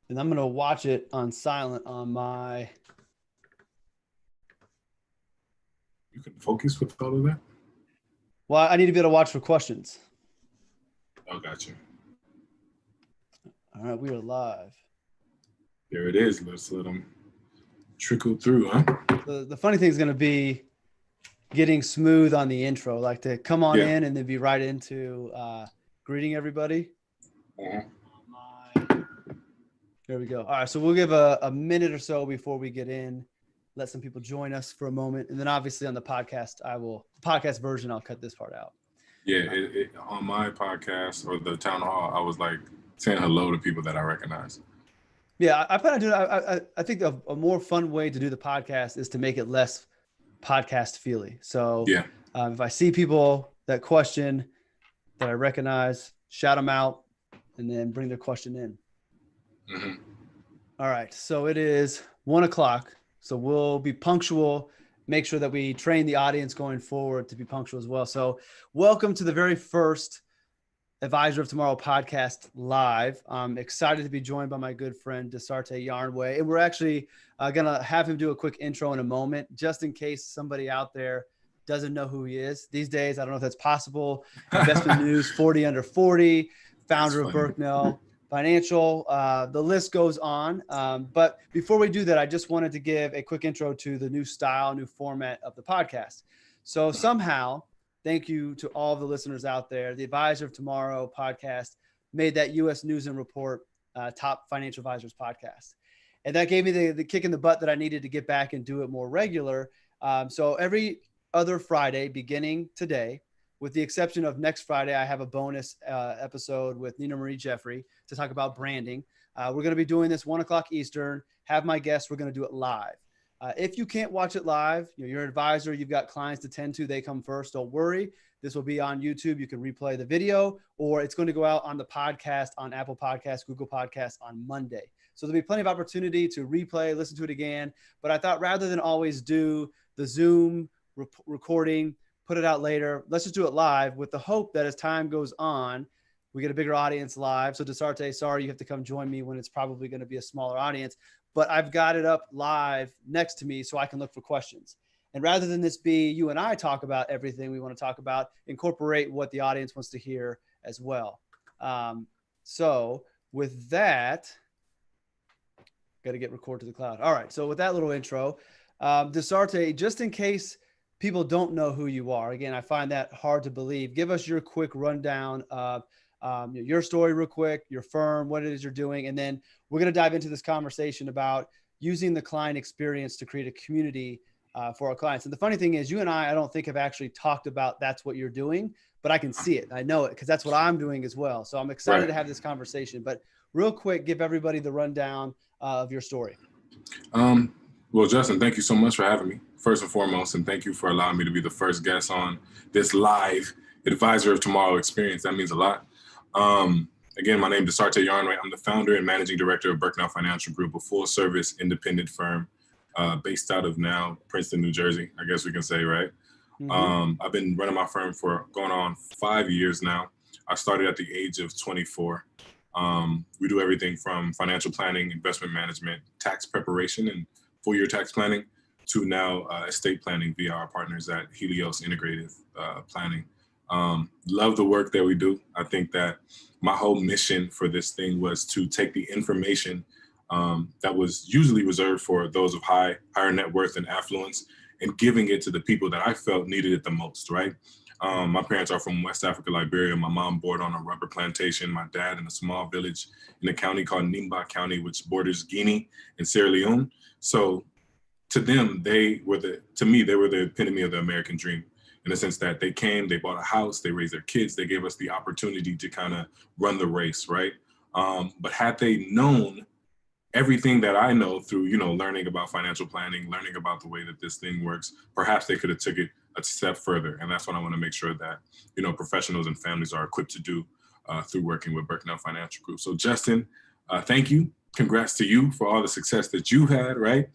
and I'm going to watch it on silent on my. You can focus with all of that. Well, I need to be able to watch for questions. Oh, gotcha. All right, we are live. There it is. Let's let them trickle through, huh? The funny thing is going to be getting smooth on the intro, like to come on Yeah. in and then be right into greeting everybody. There we go. All right, so we'll give a minute or so before we get in, let some people join us for a moment, and then obviously on the podcast, podcast version, I'll cut this part out. Yeah, on my podcast or the town hall, I was like saying hello to people that I recognize. Yeah, I plan on doing. I think a more fun way to do the podcast is to make it less podcast feely. So Yeah. if I see people that question that I recognize, shout them out, and then bring their question in. Mm-hmm. All right, so it is 1:00. So we'll be punctual. Make sure that we train the audience going forward to be punctual as well. So welcome to the very first Advisor of Tomorrow podcast live. I'm excited to be joined by my good friend Desarte Yarnway, and we're actually going to have him do a quick intro in a moment, just in case somebody out there doesn't know who he is. These days, I don't know if that's possible. Investment News, 40 Under 40, founder of Berknell Financial. The list goes on. But before we do that, I just wanted to give a quick intro to the new style, new format of the podcast. So somehow, thank you to all of the listeners out there. The Advisor of Tomorrow podcast made that U.S. News and Report top financial advisors podcast. And that gave me the kick in the butt that I needed to get back and do it more regular. So every other Friday, beginning today, with the exception of next Friday, I have a bonus episode with Nina Marie Jeffrey to talk about branding. We're going to be doing this 1:00 Eastern. Have my guests. We're going to do it live. If you can't watch it live, you're an advisor, you've got clients to tend to, they come first. Don't worry. This will be on YouTube. You can replay the video, or it's going to go out on the podcast on Apple Podcasts, Google Podcasts on Monday. So there'll be plenty of opportunity to replay, listen to it again. But I thought rather than always do the Zoom recording, put it out later, let's just do it live with the hope that as time goes on, we get a bigger audience live. So Desarte, sorry, you have to come join me when it's probably going to be a smaller audience. But I've got it up live next to me so I can look for questions. And rather than this be you and I talk about everything we want to talk about, incorporate what the audience wants to hear as well. So with that, got to get record to the cloud. All right. So with that little intro, Desarte, just in case people don't know who you are, again, I find that hard to believe. Give us your quick rundown of your story real quick, your firm, what it is you're doing. And then we're going to dive into this conversation about using the client experience to create a community for our clients. And the funny thing is you and I don't think have actually talked about that's what you're doing, but I can see it. I know it because that's what I'm doing as well. So I'm excited to have this conversation, but real quick, give everybody the rundown of your story. Well, Justin, thank you so much for having me, first and foremost, and thank you for allowing me to be the first guest on this live Advisor of Tomorrow experience. That means a lot. Again, my name is Desarte Yarnway. I'm the founder and managing director of Berknell Financial Group, a full-service independent firm based out of now Princeton, New Jersey, I guess we can say, right? Mm-hmm. I've been running my firm for going on 5 years now. I started at the age of 24. We do everything from financial planning, investment management, tax preparation, and full-year tax planning to now estate planning via our partners at Helios Integrative Planning. Love the work that we do. I think that my whole mission for this thing was to take the information that was usually reserved for those of higher net worth and affluence and giving it to the people that I felt needed it the most, right? My parents are from West Africa, Liberia. My mom born on a rubber plantation. My dad in a small village in a county called Nimba County, which borders Guinea and Sierra Leone. So to them, they were the epitome of the American dream, in the sense that they came, they bought a house, they raised their kids, they gave us the opportunity to kind of run the race, right? But had they known everything that I know through, learning about financial planning, learning about the way that this thing works, perhaps they could have took it a step further. And that's what I want to make sure that, professionals and families are equipped to do through working with Berknell Financial Group. So Justin, thank you. Congrats to you for all the success that you had, right?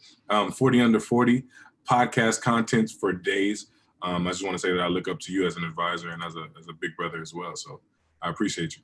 40 Under 40 podcast content for days. I just want to say that I look up to you as an advisor and as a big brother as well. So I appreciate you.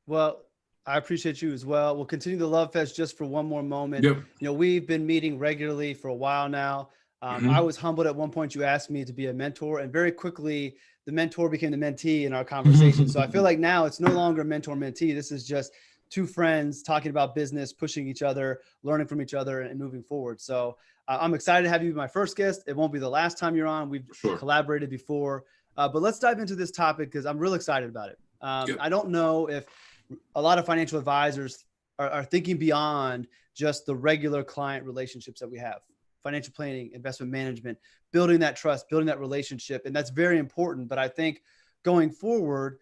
Well, I appreciate you as well. We'll continue the love fest just for one more moment. Yep. We've been meeting regularly for a while now. I was humbled at one point. You asked me to be a mentor, and very quickly the mentor became the mentee in our conversation. So I feel like now it's no longer mentor mentee. This is just two friends talking about business, pushing each other, learning from each other, and moving forward. So I'm excited to have you be my first guest. It won't be the last time you're on. We've Sure. collaborated before, but let's dive into this topic because I'm real excited about it. Yep. I don't know if a lot of financial advisors are thinking beyond just the regular client relationships that we have. Financial planning, investment management, building that trust, building that relationship. And that's very important. But I think going forward,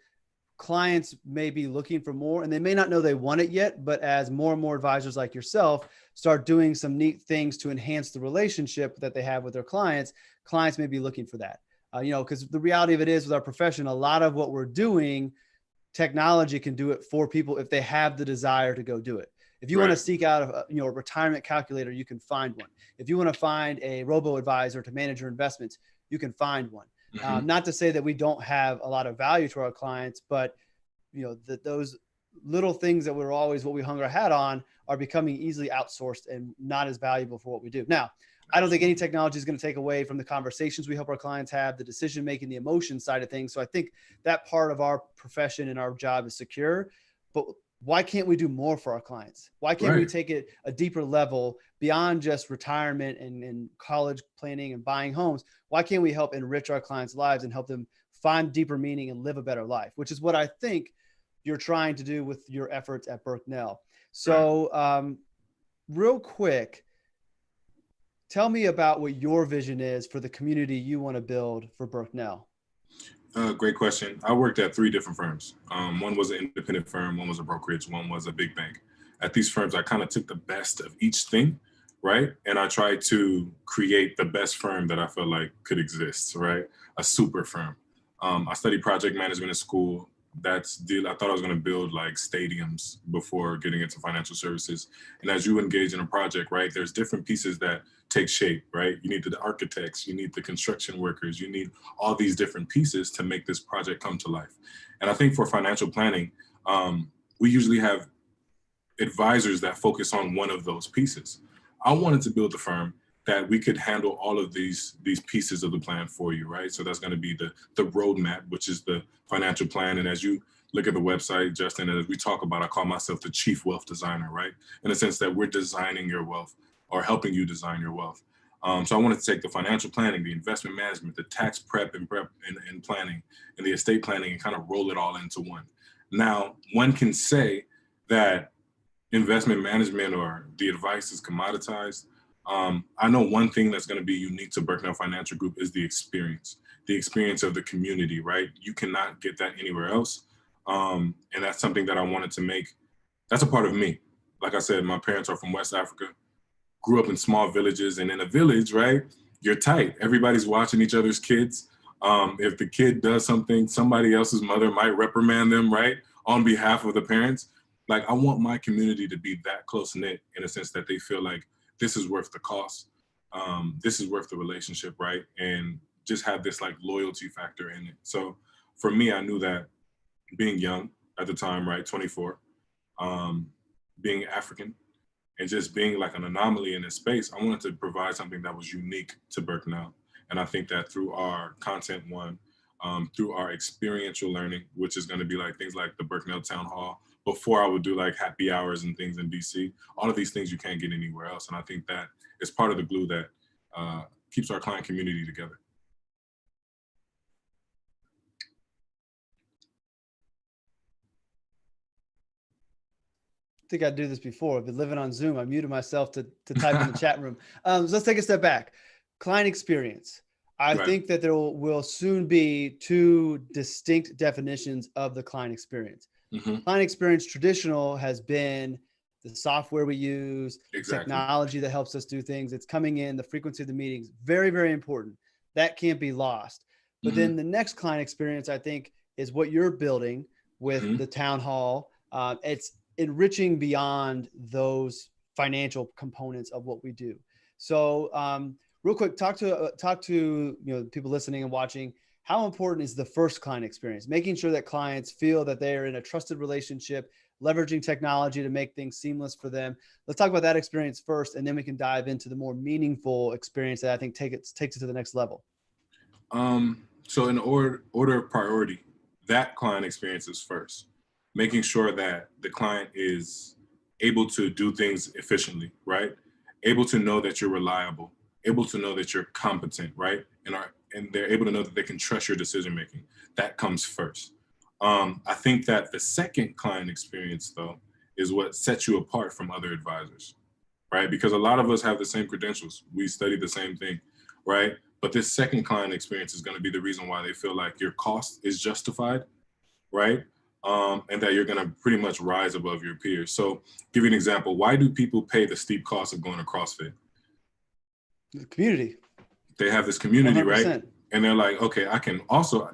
clients may be looking for more and they may not know they want it yet. But as more and more advisors like yourself start doing some neat things to enhance the relationship that they have with their clients, clients may be looking for that. Because the reality of it is with our profession, a lot of what we're doing, technology can do it for people if they have the desire to go do it. If you want to seek out a retirement calculator, you can find one. If you want to find a robo advisor to manage your investments, you can find one. Not to say that we don't have a lot of value to our clients, but those little things that were always what we hung our hat on are becoming easily outsourced and not as valuable for what we do. Now, I don't think any technology is going to take away from the conversations we help our clients have, the decision making, the emotion side of things. So I think that part of our profession and our job is secure. But why can't we do more for our clients? Why can't we take it a deeper level beyond just retirement and college planning and buying homes? Why can't we help enrich our clients' lives and help them find deeper meaning and live a better life, which is what I think you're trying to do with your efforts at Burknell. So real quick, tell me about what your vision is for the community you want to build for Burknell. Great question. I worked at 3 different firms. One was an independent firm, one was a brokerage, one was a big bank. At these firms, I kind of took the best of each thing, right? And I tried to create the best firm that I felt like could exist, right? A super firm. I studied project management in school. I thought I was going to build like stadiums before getting into financial services. And as you engage in a project, right, there's different pieces that take shape, right? You need the architects, you need the construction workers, you need all these different pieces to make this project come to life. And I think for financial planning, we usually have advisors that focus on one of those pieces. I wanted to build a firm that we could handle all of these pieces of the plan for you, right? So that's going to be the roadmap, which is the financial plan. And as you look at the website, Justin, as we talk about, I call myself the chief wealth designer, right? In the sense that we're designing your wealth or helping you design your wealth. So I wanted to take the financial planning, the investment management, the tax prep and planning, and the estate planning and kind of roll it all into one. Now, one can say that investment management or the advice is commoditized. I know one thing that's going to be unique to Burknell Financial Group is the experience of the community, right? You cannot get that anywhere else. And that's something that I wanted to make. That's a part of me. Like I said, my parents are from West Africa, grew up in small villages, and in a village, right, you're tight. Everybody's watching each other's kids. If the kid does something, somebody else's mother might reprimand them, right, on behalf of the parents. Like, I want my community to be that close-knit in a sense that they feel like this is worth the cost. This is worth the relationship, right? And just have this like loyalty factor in it. So for me, I knew that being young at the time, right, 24, being African, and just being like an anomaly in this space, I wanted to provide something that was unique to Burknell. And I think that through our content through our experiential learning, which is going to be like things like the Burknell Town Hall. Before I would do like happy hours and things in DC, all of these things you can't get anywhere else. And I think that is part of the glue that keeps our client community together. I think I do this before. I've been living on Zoom. I muted myself to type in the chat room. So let's take a step back. Client experience. I think that there will soon be 2 distinct definitions of the client experience. Client experience traditional has been the software we use, technology that helps us do things. It's coming in, the frequency of the meetings, very, very important. That can't be lost. But then the next client experience, I think, is what you're building with the town hall. It's enriching beyond those financial components of what we do. So real quick, talk to people listening and watching. How important is the first client experience? Making sure that clients feel that they are in a trusted relationship, leveraging technology to make things seamless for them. Let's talk about that experience first, and then we can dive into the more meaningful experience that I think takes it to the next level. So in order of priority, that client experience is first, making sure that the client is able to do things efficiently, right? Able to know that you're reliable, able to know that you're competent, right? And they're able to know that they can trust your decision making. That comes first. I think that the second client experience, though, is what sets you apart from other advisors, right? Because a lot of us have the same credentials. We study the same thing, right? But this second client experience is going to be the reason why they feel like your cost is justified, right? And that you're going to pretty much rise above your peers. So, give you an example. Why do people pay the steep cost of going to CrossFit? The community. They have this community, 100%. right? And they're like, okay,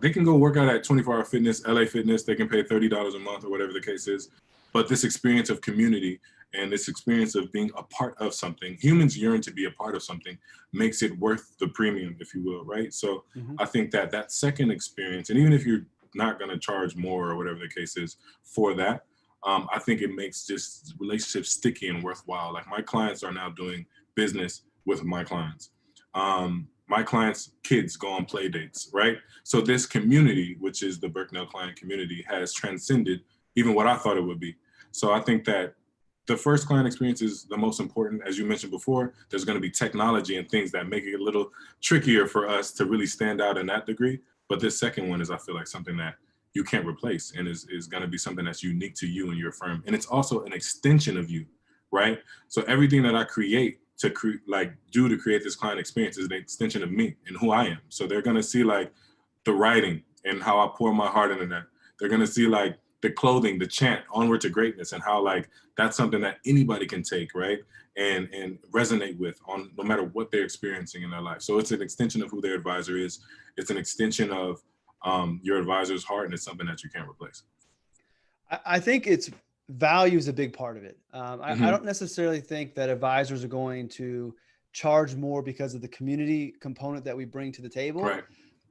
they can go work out at 24 Hour Fitness, LA Fitness. They can pay $30 a month or whatever the case is. But this experience of community and this experience of being a part of something, humans yearn to be a part of something, makes it worth the premium, if you will, right? So I think that second experience, and even if you're not going to charge more or whatever the case is for that, I think it makes just relationships sticky and worthwhile. Like my clients are now doing business with my clients. My clients' kids go on play dates, right? So this community, which is the Berknell client community, has transcended even what I thought it would be. So I think that the first client experience is the most important. As you mentioned before, there's going to be technology and things that make it a little trickier for us to really stand out in that degree. But this second one is, I feel like, something that you can't replace and is going to be something that's unique to you and your firm. And it's also an extension of you, right? So everything that I create to create this client experience is an extension of me and who I am. So they're going to see like the writing and how I pour my heart into that. They're going to see like the clothing, the chant, onward to greatness, and how like that's something that anybody can take, right? And resonate with on no matter what they're experiencing in their life. So it's an extension of who their advisor is. It's an extension of your advisor's heart, and it's something that you can't replace. I think it's value is a big part of it. I don't necessarily think that advisors are going to charge more because of the community component that we bring to the table. Right.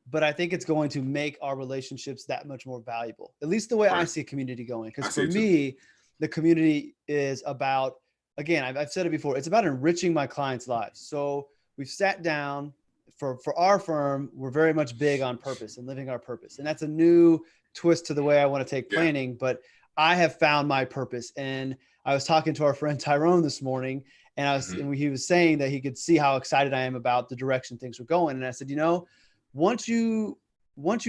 But I think it's going to make our relationships that much more valuable, at least the way I see a community going. Because for me, the community is about, again, I've said it before, it's about enriching my clients' lives. So we've sat down for our firm. We're very much big on purpose and living our purpose. And that's a new twist to the way I want to take planning. But I have found my purpose. And I was talking to our friend Tyrone this morning, and he was saying that he could see how excited I am about the direction things were going. And I said, once you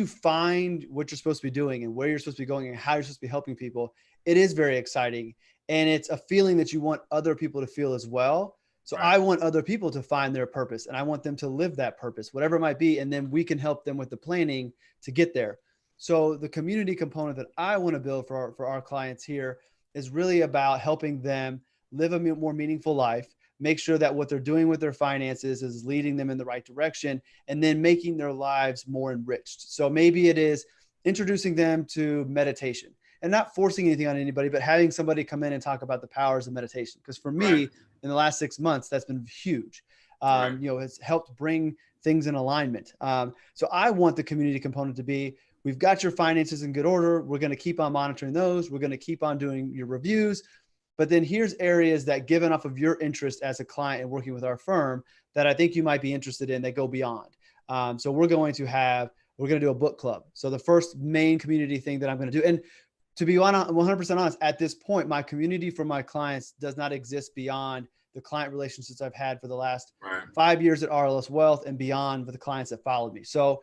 find what you're supposed to be doing and where you're supposed to be going and how you're supposed to be helping people, it is very exciting. And it's a feeling that you want other people to feel as well. So I want other people to find their purpose, and I want them to live that purpose, whatever it might be. And then we can help them with the planning to get there. So the community component that I want to build for our clients here is really about helping them live a more meaningful life, make sure that what they're doing with their finances is leading them in the right direction, and then making their lives more enriched. So maybe it is introducing them to meditation and not forcing anything on anybody, but having somebody come in and talk about the powers of meditation. Because for me, in the last 6 months, that's been huge. It's helped bring things in alignment. So I want the community component to be, we've got your finances in good order. We're going to keep on monitoring those. We're going to keep on doing your reviews. But then here's areas that, given off of your interest as a client and working with our firm, that I think you might be interested in that go beyond. So we're going to do a book club. So the first main community thing that I'm going to do, and to be 100% honest, at this point, my community for my clients does not exist beyond the client relationships I've had for the last 5 years at RLS Wealth and beyond with the clients that followed me. So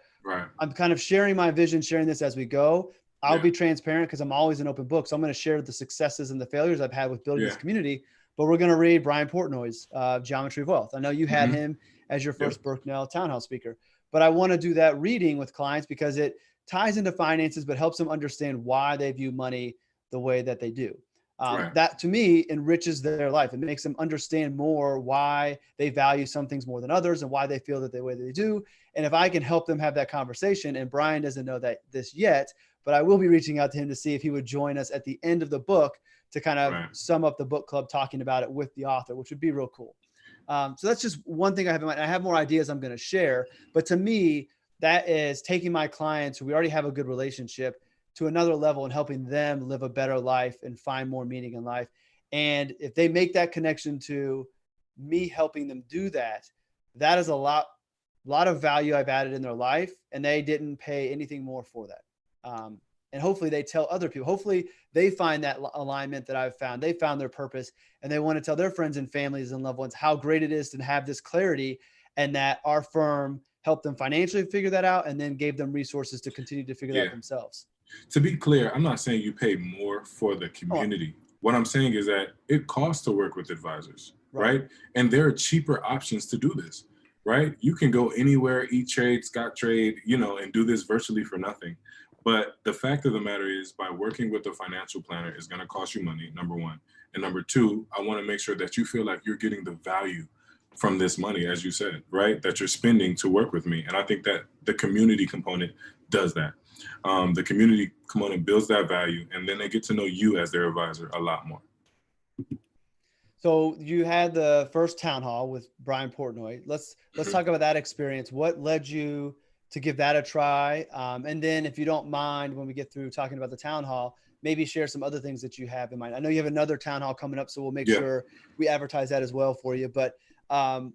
I'm kind of sharing my vision, sharing this as we go. I'll be transparent because I'm always an open book. So I'm going to share the successes and the failures I've had with building this community, but we're going to read Brian Portnoy's Geometry of Wealth. I know you had him as your first Berknell Townhouse speaker, but I want to do that reading with clients because it ties into finances, but helps them understand why they view money the way that they do. That to me enriches their life. It makes them understand more why they value some things more than others and why they feel that the way they do. And if I can help them have that conversation, and Brian doesn't know this yet, but I will be reaching out to him to see if he would join us at the end of the book to kind of sum up the book club, talking about it with the author, which would be real cool. So that's just one thing I have in mind. I have more ideas I'm going to share, but to me, that is taking my clients who we already have a good relationship, to another level and helping them live a better life and find more meaning in life. And if they make that connection to me helping them do that, that is a lot of value I've added in their life, and they didn't pay anything more for that. And hopefully they tell other people. Hopefully they find that alignment that I've found. They found their purpose, and they want to tell their friends and families and loved ones how great it is to have this clarity, and that our firm helped them financially figure that out, and then gave them resources to continue to figure that Yeah. out themselves. To be clear, I'm not saying you pay more for the Oh, community. What I'm saying is that it costs to work with advisors, right. right? And there are cheaper options to do this, right? You can go anywhere, E-Trade, Scottrade, and do this virtually for nothing. But the fact of the matter is, by working with a financial planner is going to cost you money, number one. And number two, I want to make sure that you feel like you're getting the value from this money, as you said, right? That you're spending to work with me. And I think that the community component does that. The community component builds that value, and then they get to know you as their advisor a lot more. So you had the first town hall with Brian Portnoy. Let's talk about that experience. What led you to give that a try? And then, if you don't mind, when we get through talking about the town hall, maybe share some other things that you have in mind. I know you have another town hall coming up, so we'll make sure we advertise that as well for you. But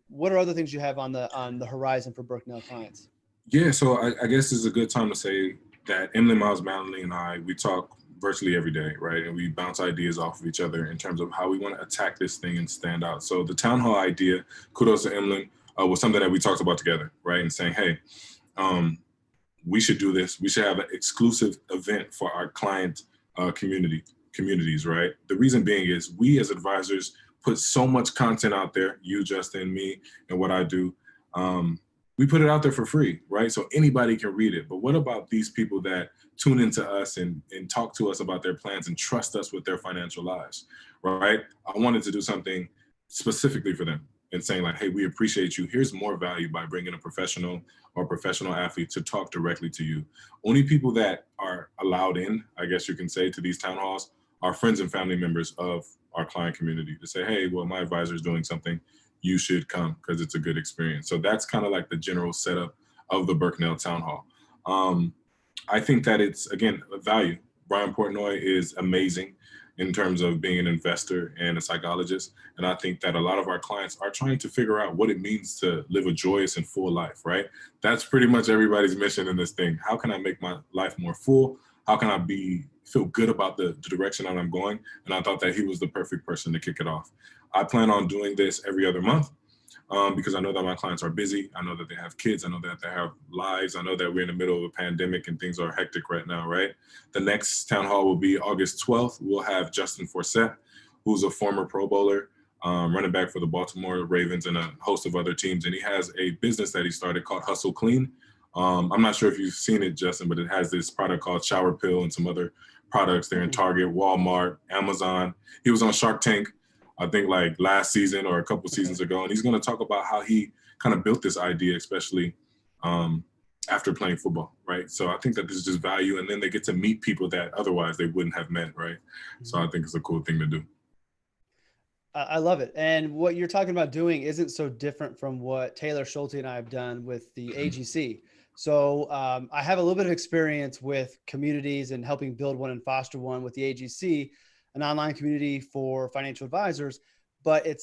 what are other things you have on the horizon for Brooknell clients? Yeah, so I guess this is a good time to say that Emily Miles Manley and I, we talk virtually every day, right? And we bounce ideas off of each other in terms of how we want to attack this thing and stand out. So the town hall idea, kudos to Emily, was something that we talked about together, right? And saying, hey, we should do this. We should have an exclusive event for our client communities, right? The reason being is we as advisors put so much content out there, you, Justin, me, and what I do. We put it out there for free, right? So anybody can read it. But what about these people that tune into us and talk to us about their plans and trust us with their financial lives, right? I wanted to do something specifically for them and saying like, hey, we appreciate you. Here's more value by bringing a professional or professional athlete to talk directly to you. Only people that are allowed in, I guess you can say, to these town halls are friends and family members of our client community to say, hey, well, my advisor is doing something. You should come because it's a good experience. So that's kind of like the general setup of the Brooknell Town Hall. I think that it's, again, a value. Brian Portnoy is amazing in terms of being an investor and a psychologist. And I think that a lot of our clients are trying to figure out what it means to live a joyous and full life, right? That's pretty much everybody's mission in this thing. How can I make my life more full? How can I feel good about the direction that I'm going? And I thought that he was the perfect person to kick it off. I plan on doing this every other month because I know that my clients are busy. I know that they have kids. I know that they have lives. I know that we're in the middle of a pandemic and things are hectic right now, right? The next town hall will be August 12th. We'll have Justin Forsett, who's a former Pro Bowler, running back for the Baltimore Ravens and a host of other teams. And he has a business that he started called Hustle Clean. I'm not sure if you've seen it, Justin, but it has this product called Shower Pill and some other products. They're in Target, Walmart, Amazon. He was on Shark Tank, I think like last season or a couple seasons ago. And he's going to talk about how he kind of built this idea, especially after playing football, right? So I think that this is just value. And then they get to meet people that otherwise they wouldn't have met, right? So I think it's a cool thing to do. I love it. And what you're talking about doing isn't so different from what Taylor Schulte and I have done with the AGC. So I have a little bit of experience with communities and helping build one and foster one with the AGC, an online community for financial advisors. But it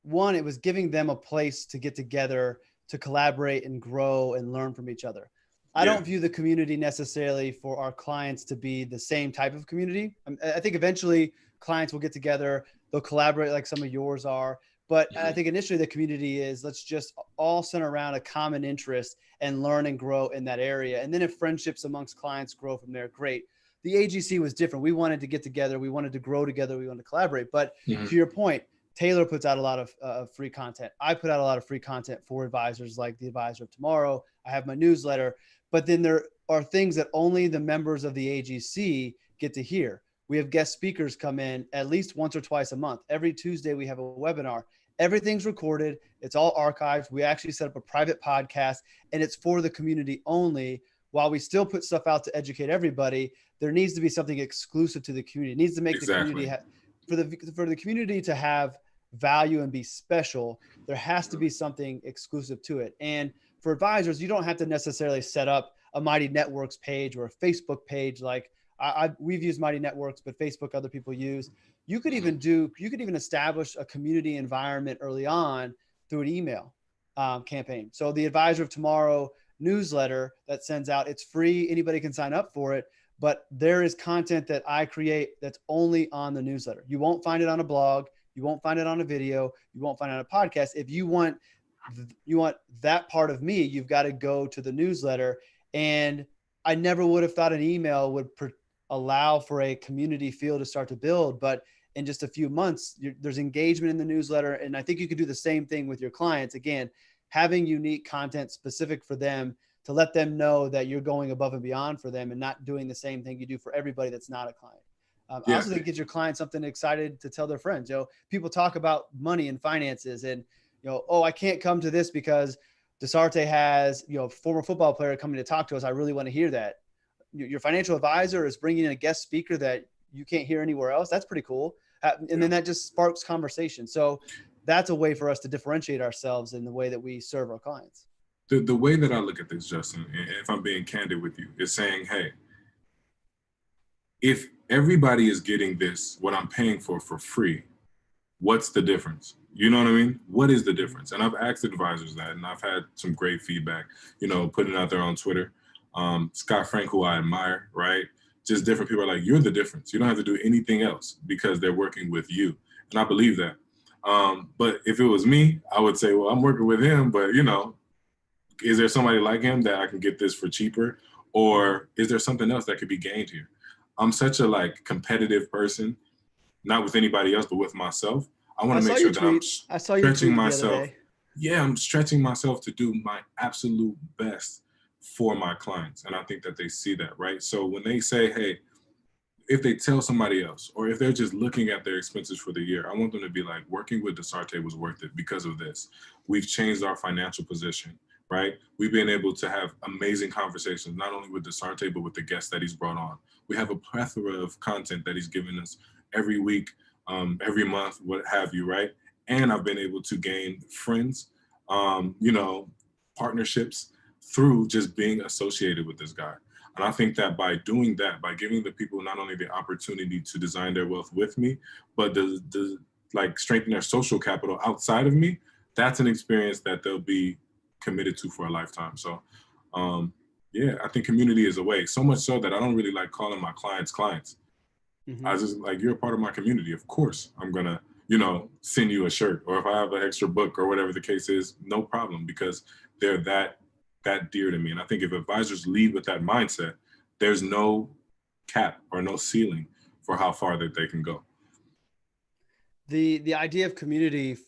was giving them a place to get together, to collaborate and grow and learn from each other. I don't view the community necessarily for our clients to be the same type of community. I think eventually clients will get together, they'll collaborate like some of yours are. But I think initially the community is, let's just all center around a common interest and learn and grow in that area. And then if friendships amongst clients grow from there, great. The AGC was different. We wanted to get together. We wanted to grow together. We wanted to collaborate. But to your point, Taylor puts out a lot of free content. I put out a lot of free content for advisors like the Advisor of Tomorrow. I have my newsletter. But then there are things that only the members of the AGC get to hear. We have guest speakers come in at least once or twice a month. Every Tuesday, we have a webinar. Everything's recorded. It's all archived. We actually set up a private podcast, and it's for the community only. While we still put stuff out to educate everybody, there needs to be something exclusive to the community. It needs to make the community for the community to have value and be special. There has to be something exclusive to it. And for advisors, you don't have to necessarily set up a Mighty Networks page or a Facebook page like we've used Mighty Networks, but Facebook other people use. You could Mhm. even establish a community environment early on through an email campaign. So the Advisor of Tomorrow newsletter that sends out, it's free. Anybody can sign up for it, but there is content that I create that's only on the newsletter. You won't find it on a blog. You won't find it on a video. You won't find it on a podcast. If you want that part of me, you've got to go to the newsletter. And I never would have thought an email would allow for a community feel to start to build, but in just a few months, there's engagement in the newsletter. And I think you could do the same thing with your clients. Again, having unique content specific for them to let them know that you're going above and beyond for them and not doing the same thing you do for everybody that's not a client. I Yeah. also think it gives your clients something excited to tell their friends. People talk about money and finances and, oh, I can't come to this because Desarte has, a former football player coming to talk to us. I really want to hear that. Your financial advisor is bringing in a guest speaker that you can't hear anywhere else. That's pretty cool. And then that just sparks conversation. So that's a way for us to differentiate ourselves in the way that we serve our clients. The way that I look at this, Justin, and if I'm being candid with you, is saying, hey, if everybody is getting this, what I'm paying for free, what's the difference? You know what I mean? What is the difference? And I've asked advisors that, and I've had some great feedback, putting it out there on Twitter. Scott Frank, who I admire, right? Just different people are like, you're the difference. You don't have to do anything else because they're working with you. And I believe that. But if it was me, I would say, well, I'm working with him, but is there somebody like him that I can get this for cheaper? Or is there something else that could be gained here? I'm such a competitive person, not with anybody else, but with myself. I want to make sure that I'm I saw your stretching tweet the other myself. day. Yeah, I'm stretching myself to do my absolute best for my clients. And I think that they see that, right? So when they say, hey, if they tell somebody else, or if they're just looking at their expenses for the year, I want them to be like, working with Desarte was worth it because of this. We've changed our financial position, right? We've been able to have amazing conversations, not only with Desarte, but with the guests that he's brought on. We have a plethora of content that he's given us every week, every month, what have you, right? And I've been able to gain friends, partnerships through just being associated with this guy. And I think that by doing that, by giving the people not only the opportunity to design their wealth with me, but the strengthen their social capital outside of me, that's an experience that they'll be committed to for a lifetime. So, yeah, I think community is a way. So much so that I don't really like calling my clients clients. Mm-hmm. I just you're a part of my community. Of course, I'm gonna send you a shirt, or if I have an extra book or whatever the case is, no problem, because they're that dear to me. And I think if advisors lead with that mindset, there's no cap or no ceiling for how far that they can go. The idea of community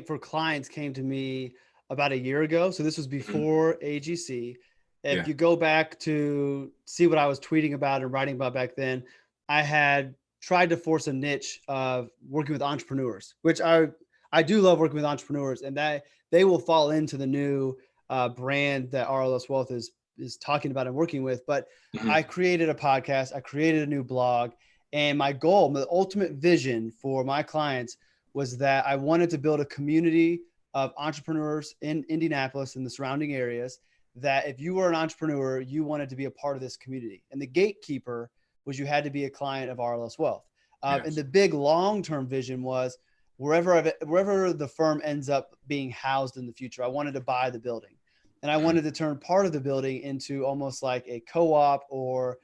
for clients came to me about a year ago. So this was before AGC. If you go back to see what I was tweeting about and writing about back then, I had tried to force a niche of working with entrepreneurs, which I do love working with entrepreneurs, and that they will fall into the new brand that RLS Wealth is talking about and working with. But I created a podcast, I created a new blog, and my goal, the ultimate vision for my clients was that I wanted to build a community of entrepreneurs in Indianapolis and the surrounding areas, that if you were an entrepreneur, you wanted to be a part of this community. And the gatekeeper was you had to be a client of RLS Wealth. Yes. And the big long-term vision was wherever the firm ends up being housed in the future, I wanted to buy the building. And I wanted to turn part of the building into almost like a co-op or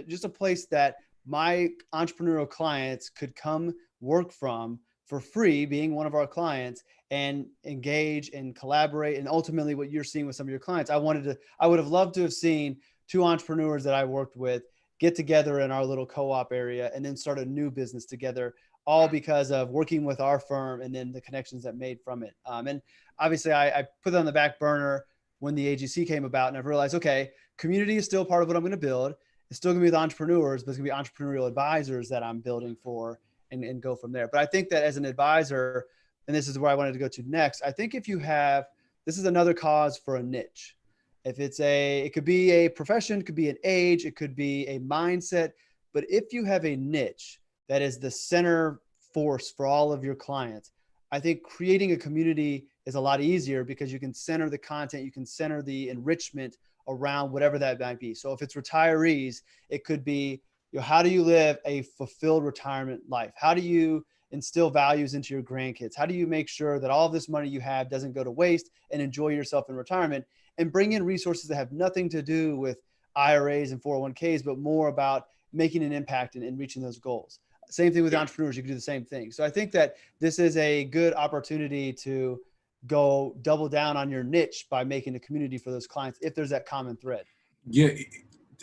just a place that my entrepreneurial clients could come work from for free, being one of our clients, and engage and collaborate. And ultimately what you're seeing with some of your clients, I would have loved to have seen two entrepreneurs that I worked with get together in our little co-op area and then start a new business together, all because of working with our firm and then the connections that made from it. And obviously I put it on the back burner when the AGC came about, and I've realized, okay, community is still part of what I'm going to build. It's still going to be with entrepreneurs, but it's going to be entrepreneurial advisors that I'm building for, and go from there. But I think that as an advisor, and this is where I wanted to go to next, I think if you have, this is another cause for a niche. If it could be a profession, it could be an age, it could be a mindset. But if you have a niche that is the center force for all of your clients, I think creating a community is a lot easier because you can center the content, you can center the enrichment around whatever that might be. So if it's retirees, it could be, how do you live a fulfilled retirement life? How do you instill values into your grandkids? How do you make sure that all of this money you have doesn't go to waste, and enjoy yourself in retirement, and bring in resources that have nothing to do with IRAs and 401ks, but more about making an impact and reaching those goals. Same thing with entrepreneurs. You can do the same thing. So I think that this is a good opportunity to go double down on your niche by making a community for those clients, if there's that common thread. Yeah,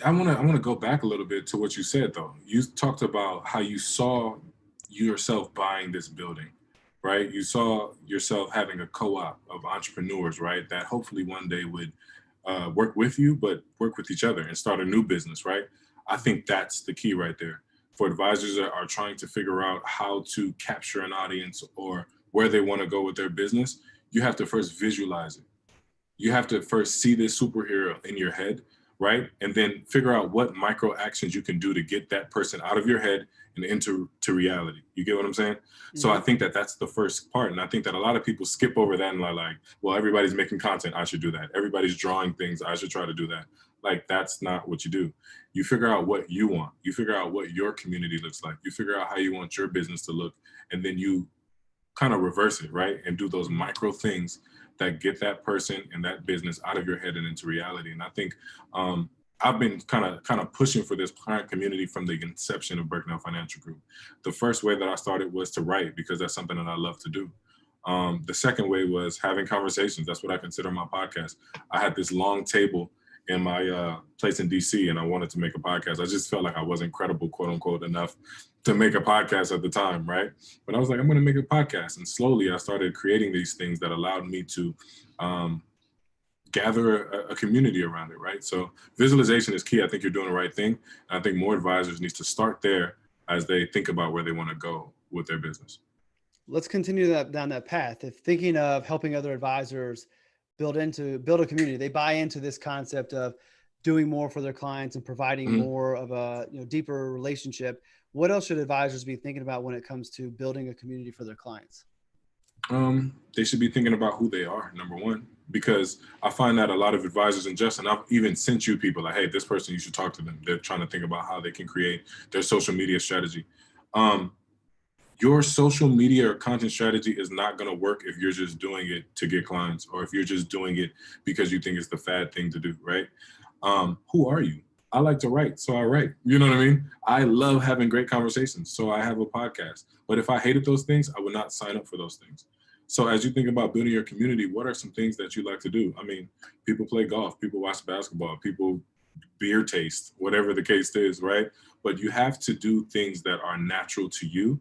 I want to go back a little bit to what you said though. You talked about how you saw yourself buying this building, right? You saw yourself having a co-op of entrepreneurs, right? That hopefully one day would work with you, but work with each other and start a new business, right? I think that's the key right there. For advisors that are trying to figure out how to capture an audience or where they want to go with their business, you have to first visualize it. You have to first see this superhero in your head, right? And then figure out what micro actions you can do to get that person out of your head and into reality. You get what I'm saying? Mm-hmm. So I think that that's the first part. And I think that a lot of people skip over that and like, well, everybody's making content, I should do that. Everybody's drawing things, I should try to do that. Like, that's not what you do. You figure out what you want. You figure out what your community looks like. You figure out how you want your business to look. And then you kind of reverse it, right? And do those micro things that get that person and that business out of your head and into reality. And I think I've been kind of pushing for this client community from the inception of Berknell Financial Group. The first way that I started was to write, because that's something that I love to do. The second way was having conversations. That's what I consider my podcast. I had this long table in my place in DC, and I wanted to make a podcast. I just felt like I wasn't credible, quote unquote, enough to make a podcast at the time, right? But I was like, I'm going to make a podcast. And slowly I started creating these things that allowed me to gather a community around it, right? So visualization is key. I think you're doing the right thing. And I think more advisors need to start there as they think about where they want to go with their business. Let's continue down that path. If thinking of helping other advisors build a community, they buy into this concept of doing more for their clients and providing more of a deeper relationship. What else should advisors be thinking about when it comes to building a community for their clients? They should be thinking about who they are, number one, because I find that a lot of advisors, and Justin, I've even sent you people like, hey, this person, you should talk to them. They're trying to think about how they can create their social media strategy. Your social media or content strategy is not going to work if you're just doing it to get clients, or if you're just doing it because you think it's the fad thing to do, right? Who are you? I like to write, so I write. You know what I mean? I love having great conversations, so I have a podcast. But if I hated those things, I would not sign up for those things. So as you think about building your community, what are some things that you like to do? I mean, people play golf, people watch basketball, people beer taste, whatever the case is, right? But you have to do things that are natural to you.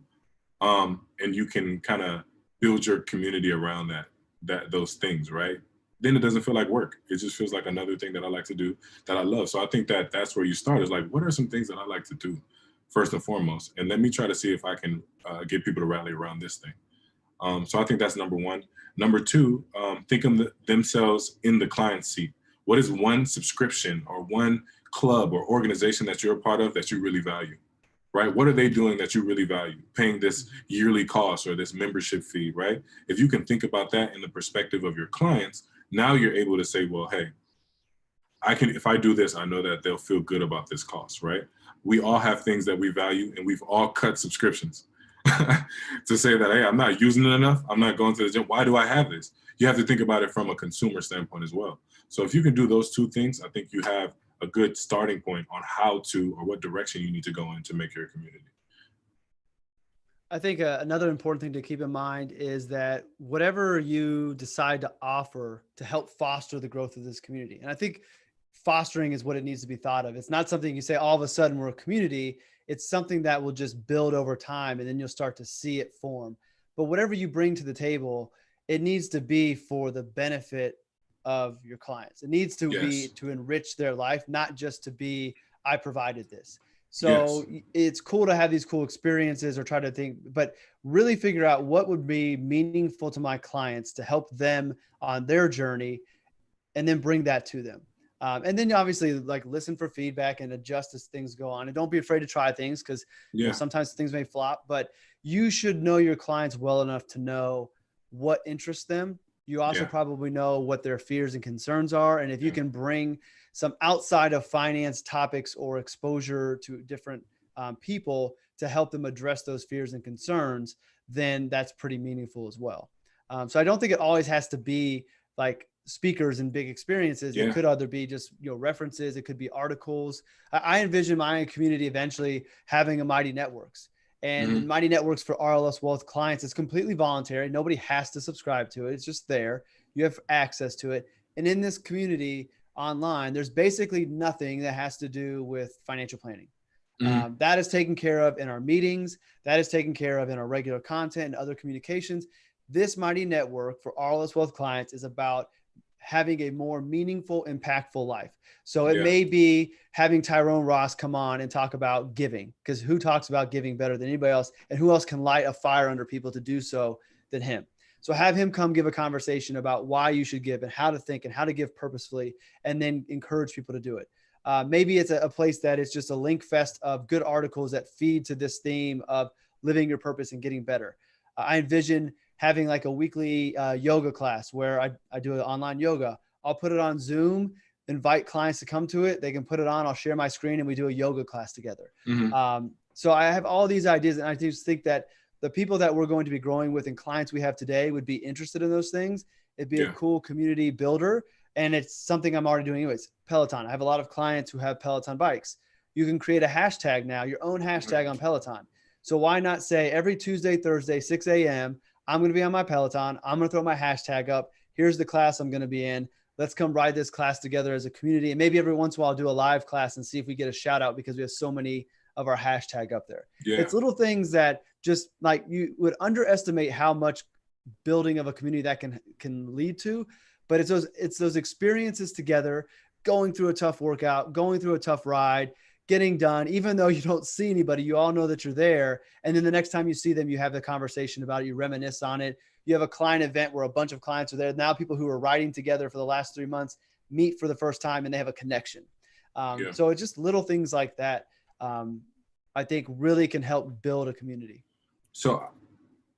And you can kind of build your community around those things, right? Then it doesn't feel like work. It just feels like another thing that I like to do, that I love. So I think that that's where you start, is like, what are some things that I like to do first and foremost? And let me try to see if I can get people to rally around this thing. So I think that's number one. Number two, think of themselves in the client seat. What is one subscription or one club or organization that you're a part of that you really value? Right? What are they doing that you really value? Paying this yearly cost or this membership fee, right? If you can think about that in the perspective of your clients, now you're able to say, well, hey, if I do this, I know that they'll feel good about this cost, right? We all have things that we value, and we've all cut subscriptions to say that, hey, I'm not using it enough. I'm not going to the gym. Why do I have this? You have to think about it from a consumer standpoint as well. So if you can do those two things, I think you have a good starting point on how to, or what direction you need to go in to make your community. I think another important thing to keep in mind is that whatever you decide to offer to help foster the growth of this community, and I think fostering is what it needs to be thought of. It's not something you say all of a sudden we're a community. It's something that will just build over time, and then you'll start to see it form. But whatever you bring to the table, it needs to be for the benefit of your clients. It needs to be to enrich their life, not just to be, I provided this. So it's cool to have these cool experiences or try to think, but really figure out what would be meaningful to my clients to help them on their journey, and then bring that to them. And then obviously like listen for feedback and adjust as things go on. And don't be afraid to try things, because sometimes things may flop, but you should know your clients well enough to know what interests them You also probably know what their fears and concerns are. And if you can bring some outside of finance topics or exposure to different people to help them address those fears and concerns, then that's pretty meaningful as well. So I don't think it always has to be like speakers and big experiences. It could either be just, references. It could be articles. I envision my community eventually having a Mighty Networks. And Mighty Networks for RLS Wealth clients is completely voluntary. Nobody has to subscribe to it. It's just there. You have access to it. And in this community online, there's basically nothing that has to do with financial planning. That is taken care of in our meetings. That is taken care of in our regular content and other communications. This Mighty Network for RLS Wealth clients is about having a more meaningful, impactful life. So it may be having Tyrone Ross come on and talk about giving, because who talks about giving better than anybody else? And who else can light a fire under people to do so than him? So have him come give a conversation about why you should give and how to think and how to give purposefully, and then encourage people to do it. Maybe it's a place that is just a link fest of good articles that feed to this theme of living your purpose and getting better. I envision having like a weekly yoga class where I do an online yoga. I'll put it on Zoom, invite clients to come to it. They can put it on. I'll share my screen and we do a yoga class together. So I have all these ideas, and I just think that the people that we're going to be growing with and clients we have today would be interested in those things. It'd be a cool community builder. And it's something I'm already doing anyways. Peloton. I have a lot of clients who have Peloton bikes. You can create a hashtag now, your own hashtag on Peloton. So why not say every Tuesday, Thursday, 6 a.m., I'm going to be on my Peloton. I'm going to throw my hashtag up. Here's the class I'm going to be in. Let's come ride this class together as a community. And maybe every once in a while I'll do a live class and see if we get a shout out because we have so many of our hashtag up there. It's little things that just like you would underestimate how much building of a community that can lead to. But it's those experiences together, going through a tough workout, going through a tough ride, getting done, even though you don't see anybody, you all know that you're there. And then the next time you see them, you have the conversation about it, you reminisce on it. You have a client event where a bunch of clients are there. Now people who are riding together for the last 3 months meet for the first time and they have a connection. So it's just little things like that. I think really can help build a community. So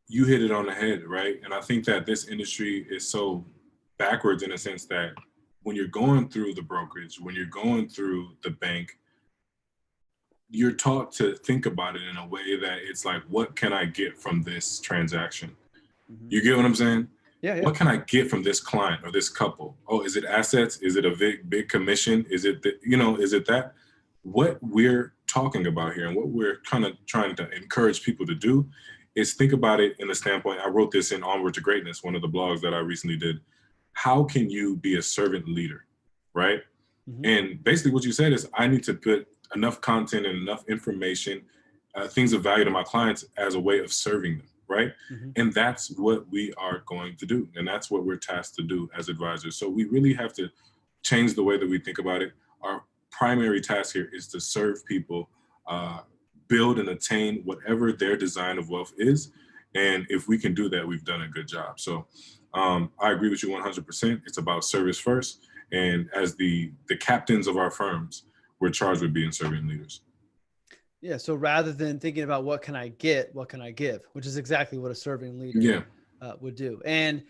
you hit it on the head, right? And I think that this industry is so backwards in a sense that when you're going through the brokerage, when you're going through the bank, you're taught to think about it in a way that it's like, what can I get from this transaction? You get what I'm saying? What can I get from this client or this couple? Oh, is it assets? Is it a big commission? Is it, is it that? What we're talking about here and what we're kind of trying to encourage people to do is think about it in the standpoint. I wrote this in Onward to Greatness, one of the blogs that I recently did. How can you be a servant leader, right? And basically what you said is I need to put enough content and enough information, things of value to my clients as a way of serving them, right? And that's what we are going to do. And that's what we're tasked to do as advisors. So we really have to change the way that we think about it. Our primary task here is to serve people, build and attain whatever their design of wealth is. And if we can do that, we've done a good job. So I agree with you 100%. It's about service first. And as the captains of our firms, we're charged with being servant leaders. Yeah. So rather than thinking about what can I get, what can I give, which is exactly what a serving leader would do. And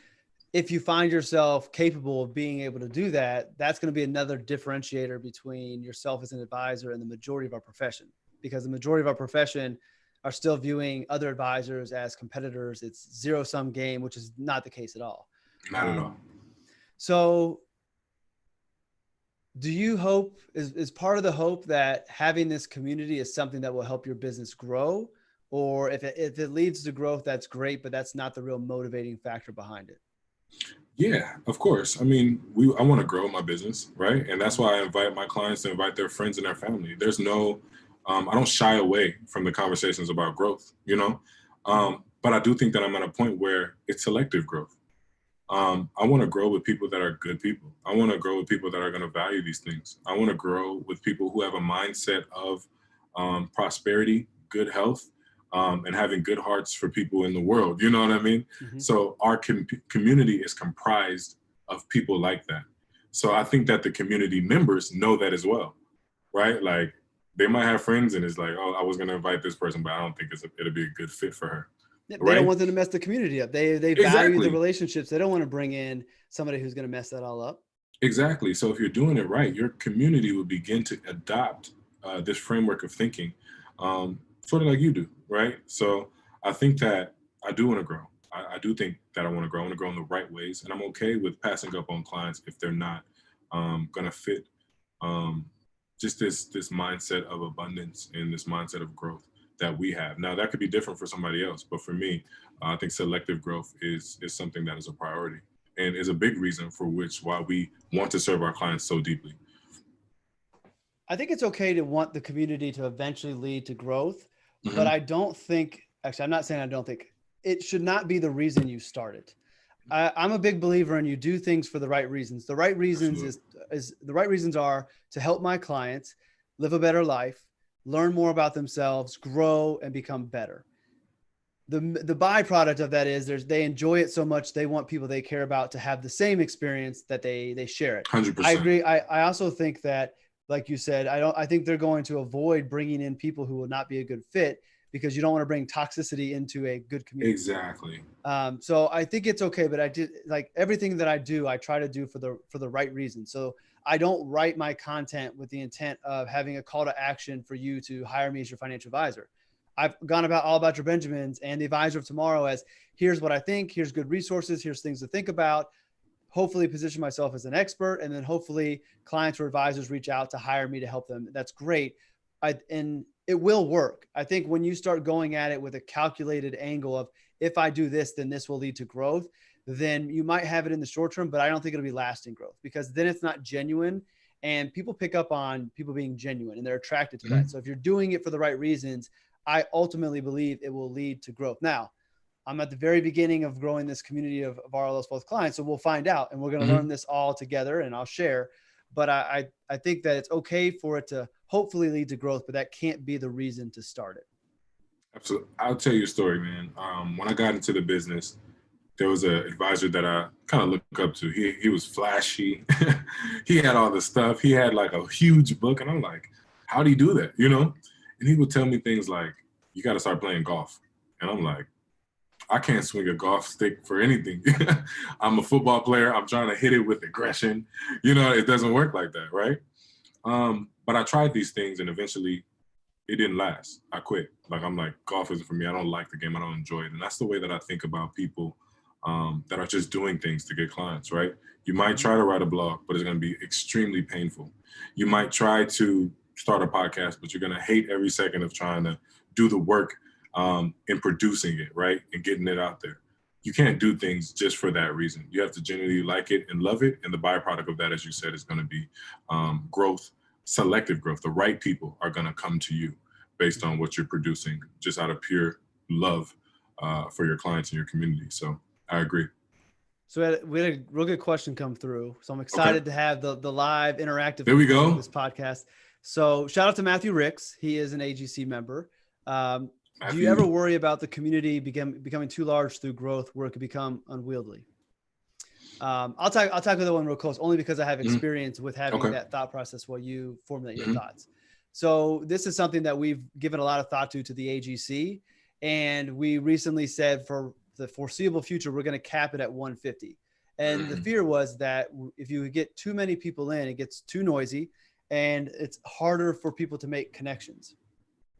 if you find yourself capable of being able to do that, that's going to be another differentiator between yourself as an advisor and the majority of our profession, because the majority of our profession are still viewing other advisors as competitors. It's zero-sum game, which is not the case at all. Not at all. So do you hope, is part of the hope that having this community is something that will help your business grow? Or if it leads to growth, that's great, but that's not the real motivating factor behind it? Yeah, of course. I mean, I want to grow my business, right? And that's why I invite my clients to invite their friends and their family. There's no, I don't shy away from the conversations about growth, but I do think that I'm at a point where it's selective growth. I want to grow with people that are good people. I want to grow with people that are going to value these things. I want to grow with people who have a mindset of prosperity, good health, and having good hearts for people in the world. You know what I mean? So our community is comprised of people like that. So I think that the community members know that as well, right? Like they might have friends and it's like, oh, I was going to invite this person, but I don't think it'll be a good fit for her. They don't right? want them to mess the community up. They value the Exactly. relationships. They don't want to bring in somebody who's going to mess that all up. Exactly. So if you're doing it right, your community will begin to adopt this framework of thinking, sort of like you do, right? So I think that I do want to grow. I do think that I want to grow. I want to grow in the right ways, and I'm okay with passing up on clients if they're not going to fit um, just this mindset of abundance and this mindset of growth that we have. Now that could be different for somebody else, but for me, I think selective growth is something that is a priority and is a big reason for why we want to serve our clients so deeply. I think it's okay to want the community to eventually lead to growth, but Hmm. I don't think, actually, I'm not saying I don't think it should not be the reason you start it. I'm a big believer in you do things for the right reasons. The right reasons Absolutely. is the right reasons are to help my clients live a better life, learn more about themselves, grow, and become better. The byproduct of that is they enjoy it so much they want people they care about to have the same experience that they share it. I 100%. agree. I also think that, like you said, I think they're going to avoid bringing in people who will not be a good fit because you don't want to bring toxicity into a good community. Exactly. So I think it's okay, but I did, like, everything that I do, I try to do for the right reason. So I don't write my content with the intent of having a call to action for you to hire me as your financial advisor. I've gone about All About Your Benjamins and the Advisor of Tomorrow as, here's what I think, here's good resources, here's things to think about. Hopefully position myself as an expert, and then hopefully clients or advisors reach out to hire me to help them. That's great. And it will work. I think when you start going at it with a calculated angle of, if I do this, then this will lead to growth, then you might have it in the short term, but I don't think it'll be lasting growth, because then it's not genuine, and people pick up on people being genuine and they're attracted to that. Hmm. So if you're doing it for the right reasons, I ultimately believe it will lead to growth. Now, I'm at the very beginning of growing this community of RLS Wealth clients. So we'll find out, and we're going to Hmm. learn this all together, and I'll share. But I think that it's okay for it to hopefully lead to growth, but that can't be the reason to start it. Absolutely. I'll tell you a story, man. When I got into the business, there was an advisor that I kind of look up to. He was flashy. He had all the stuff. He had like a huge book, and I'm like, how do you do that? You know? And he would tell me things like, "You got to start playing golf," and I'm like, I can't swing a golf stick for anything. I'm a football player. I'm trying to hit it with aggression. You know, it doesn't work like that, right? But I tried these things, and eventually it didn't last. I quit. Like, I'm like, golf isn't for me. I don't like the game. I don't enjoy it. And that's the way that I think about people that are just doing things to get clients, right? You might try to write a blog, but it's going to be extremely painful. You might try to start a podcast, but you're going to hate every second of trying to do the work in producing it, right? And getting it out there. You can't do things just for that reason. You have to genuinely like it and love it. And the byproduct of that, as you said, is going to be growth, selective growth. The right people are going to come to you based on what you're producing, just out of pure love for your clients and your community. So I agree. So we had a real good question come through. So I'm Okay. excited to have the live interactive There we component of go. this podcast. So shout out to Matthew Ricks. He is an AGC member. Do you ever Matthew. worry about the community becoming too large through growth, where it could become unwieldy? I'll tackle that one real close, only because I have Mhm. experience with having Okay. that thought process while you formulate your Hmm. thoughts. So this is something that we've given a lot of thought to the AGC, and we recently said for the foreseeable future we're going to cap it at 150. And the Hmm. fear was that if you get too many people in, it gets too noisy, and it's harder for people to make connections.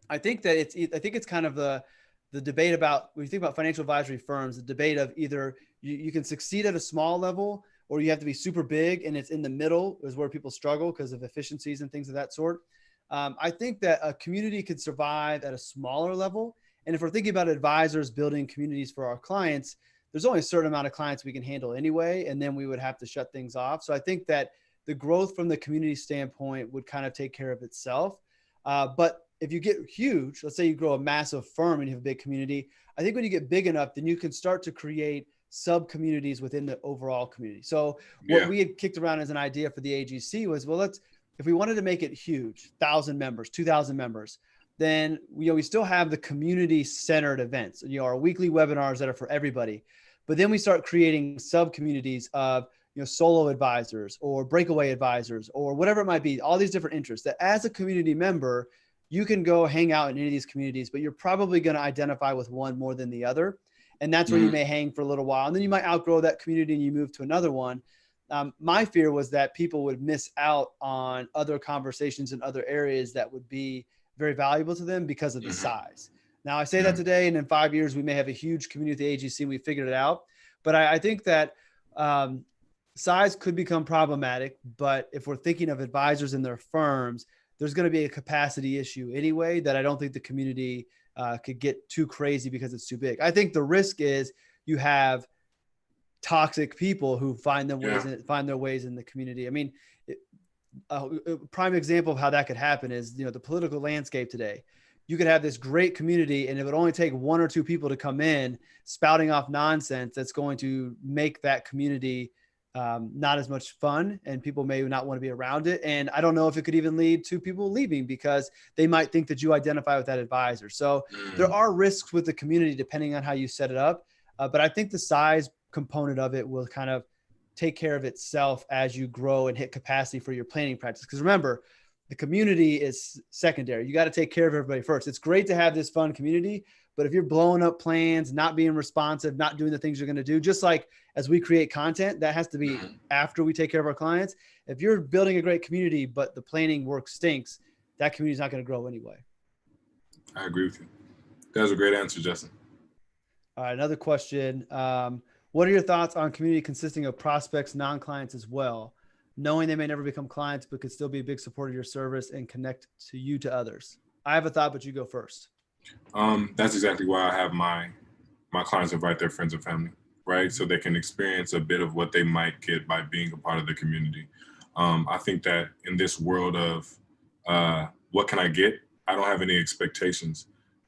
I think it's kind of the debate about, when you think about financial advisory firms, the debate of either you can succeed at a small level, or you have to be super big, and it's in the middle is where people struggle because of efficiencies and things of that sort. I think that a community could survive at a smaller level. And if we're thinking about advisors building communities for our clients, there's only a certain amount of clients we can handle anyway, and then we would have to shut things off. So I think that the growth from the community standpoint would kind of take care of itself. But if you get huge, let's say you grow a massive firm and you have a big community, I think when you get big enough, then you can start to create sub communities within the overall community. So what Yeah. we had kicked around as an idea for the AGC was, well, if we wanted to make it huge, 1,000 members, 2,000 members, then we still have the community centered events, our weekly webinars that are for everybody. But then we start creating sub communities of solo advisors or breakaway advisors or whatever it might be, all these different interests that as a community member, you can go hang out in any of these communities, but you're probably going to identify with one more than the other. And that's where you may hang for a little while. And then you might outgrow that community and you move to another one. My fear was that people would miss out on other conversations in other areas that would be very valuable to them because of the size. Now, I say that today, and in 5 years, we may have a huge community at the AGC and we figured it out. But I think that size could become problematic. But if we're thinking of advisors and their firms, there's going to be a capacity issue anyway that I don't think the community could get too crazy because it's too big. I think the risk is you have toxic people who find their ways in the community. I mean, a prime example of how that could happen is, the political landscape today. You could have this great community and it would only take one or two people to come in spouting off nonsense that's going to make that community not as much fun, and people may not want to be around it. And I don't know if it could even lead to people leaving because they might think that you identify with that advisor. So there are risks with the community depending on how you set it up. But I think the size component of it will kind of take care of itself as you grow and hit capacity for your planning practice. Because remember, the community is secondary. You got to take care of everybody first. It's great to have this fun community, but if you're blowing up plans, not being responsive, not doing the things you're going to do, just like as we create content, that has to be after we take care of our clients. If you're building a great community, but the planning work stinks, that community is not going to grow anyway. I agree with you. That was a great answer, Justin. All right, another question. What are your thoughts on community consisting of prospects, non-clients as well, knowing they may never become clients, but could still be a big supporter of your service and connect to you to others? I have a thought, but you go first. That's exactly why I have my clients invite their friends and family, right? So they can experience a bit of what they might get by being a part of the community. I think that in this world of what can I get, I don't have any expectations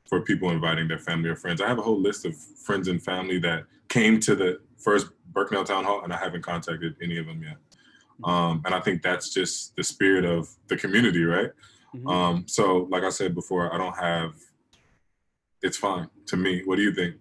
for people inviting their family or friends. I have a whole list of friends and family that came to the first Burknell Town Hall, and I haven't contacted any of them yet. And I think that's just the spirit of the community, right? So like I said before, it's fine to me. What do you think?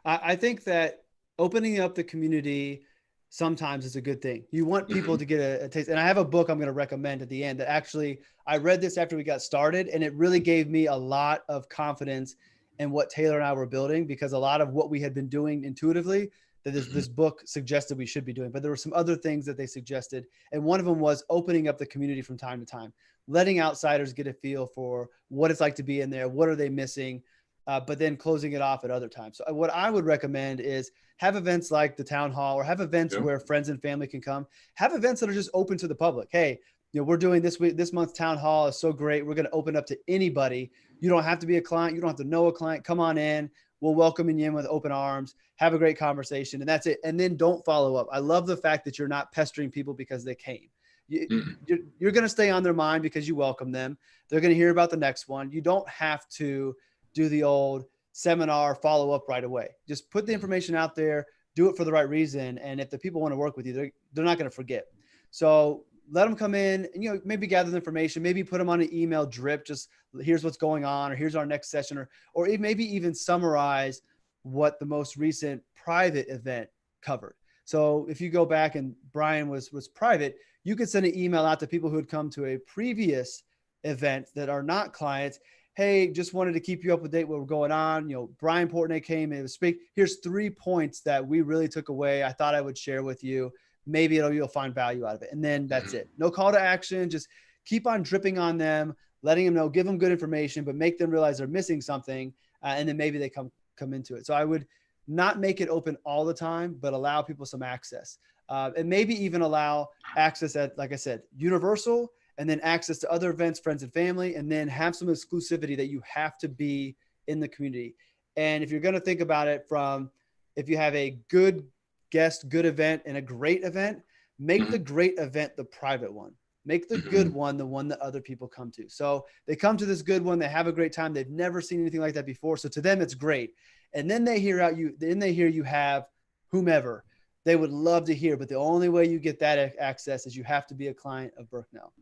I think that opening up the community sometimes is a good thing. You want people to get a taste. And I have a book I'm going to recommend at the end that actually, I read this after we got started, and it really gave me a lot of confidence in what Taylor and I were building, because a lot of what we had been doing intuitively, that this book suggested we should be doing. But there were some other things that they suggested. And one of them was opening up the community from time to time, letting outsiders get a feel for what it's like to be in there. What are they missing? But then closing it off at other times. So what I would recommend is have events like the town hall, or have events where friends and family can come. Have events that are just open to the public. Hey, we're doing this month's town hall is so great. We're going to open up to anybody. You don't have to be a client. You don't have to know a client. Come on in. We'll welcome you in with open arms. Have a great conversation. And that's it. And then don't follow up. I love the fact that you're not pestering people because they came. You're going to stay on their mind because you welcome them. They're going to hear about the next one. You don't have to do the old seminar follow up right away. Just put the information out there, do it for the right reason. And if the people want to work with you, they're not going to forget. So let them come in and, maybe gather the information, maybe put them on an email drip. Just here's what's going on, or here's our next session, or maybe even summarize what the most recent private event covered. So if you go back and Brian was private, you could send an email out to people who had come to a previous event that are not clients. Hey, just wanted to keep you up to date what we're going on. Brian Portnoy came and speak. Here's 3 points that we really took away. I thought I would share with you. Maybe you'll find value out of it. And then that's it. No call to action. Just keep on dripping on them, letting them know, give them good information, but make them realize they're missing something. And then maybe they come into it. So I would not make it open all the time, but allow people some access. And maybe even allow access at, like I said, universal, and then access to other events, friends and family, and then have some exclusivity that you have to be in the community. And if you're going to think about it from, if you have a good guest, good event, and a great event, make the great event the private one. Make the good one the one that other people come to. So they come to this good one, they have a great time. They've never seen anything like that before. So to them, it's great. And then they hear you have whomever they would love to hear, but the only way you get that access is you have to be a client of Burknell.